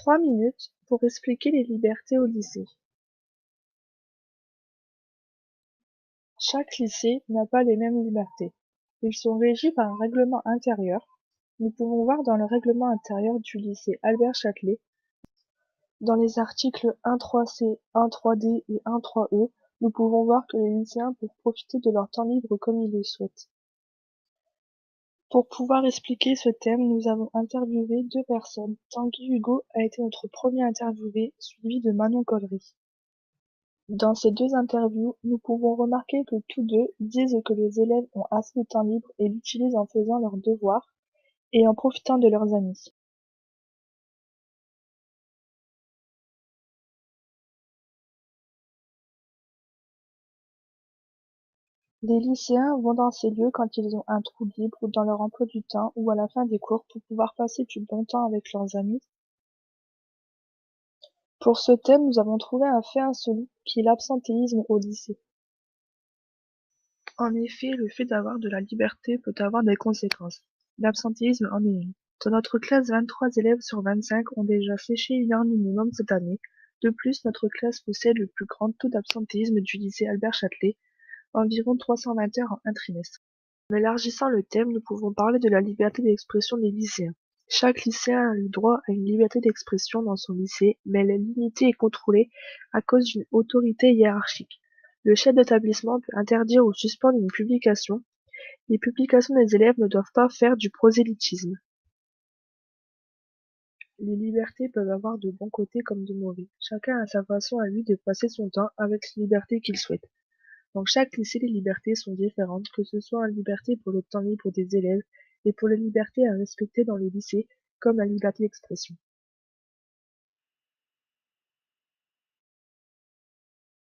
3 minutes pour expliquer les libertés au lycée. Chaque lycée n'a pas les mêmes libertés. Ils sont régis par un règlement intérieur. Nous pouvons voir dans le règlement intérieur du lycée Albert-Châtelet, dans les articles 1.3c, 1.3d et 1.3e, nous pouvons voir que les lycéens peuvent profiter de leur temps libre comme ils le souhaitent. Pour pouvoir expliquer ce thème, nous avons interviewé 2 personnes. Tanguy Hugo a été notre premier interviewé, suivi de Manon Collery. Dans ces 2 interviews, nous pouvons remarquer que tous deux disent que les élèves ont assez de temps libre et l'utilisent en faisant leurs devoirs et en profitant de leurs amis. Les lycéens vont dans ces lieux quand ils ont un trou libre dans leur emploi du temps ou à la fin des cours pour pouvoir passer du bon temps avec leurs amis. Pour ce thème, nous avons trouvé un fait insolite qui est l'absentéisme au lycée. En effet, le fait d'avoir de la liberté peut avoir des conséquences. L'absentéisme en est une. Dans notre classe, 23 élèves sur 25 ont déjà séché 1 heure minimum cette année. De plus, notre classe possède le plus grand taux d'absentéisme du lycée Albert-Châtelet, environ 320 heures en un trimestre. En élargissant le thème, nous pouvons parler de la liberté d'expression des lycéens. Chaque lycéen a le droit à une liberté d'expression dans son lycée, mais elle est limitée et contrôlée à cause d'une autorité hiérarchique. Le chef d'établissement peut interdire ou suspendre une publication. Les publications des élèves ne doivent pas faire du prosélytisme. Les libertés peuvent avoir de bons côtés comme de mauvais. Chacun a sa façon à lui de passer son temps avec les libertés qu'il souhaite. Dans chaque lycée, les libertés sont différentes, que ce soit une liberté pour le temps libre des élèves et pour les libertés à respecter dans le lycée, comme la liberté d'expression.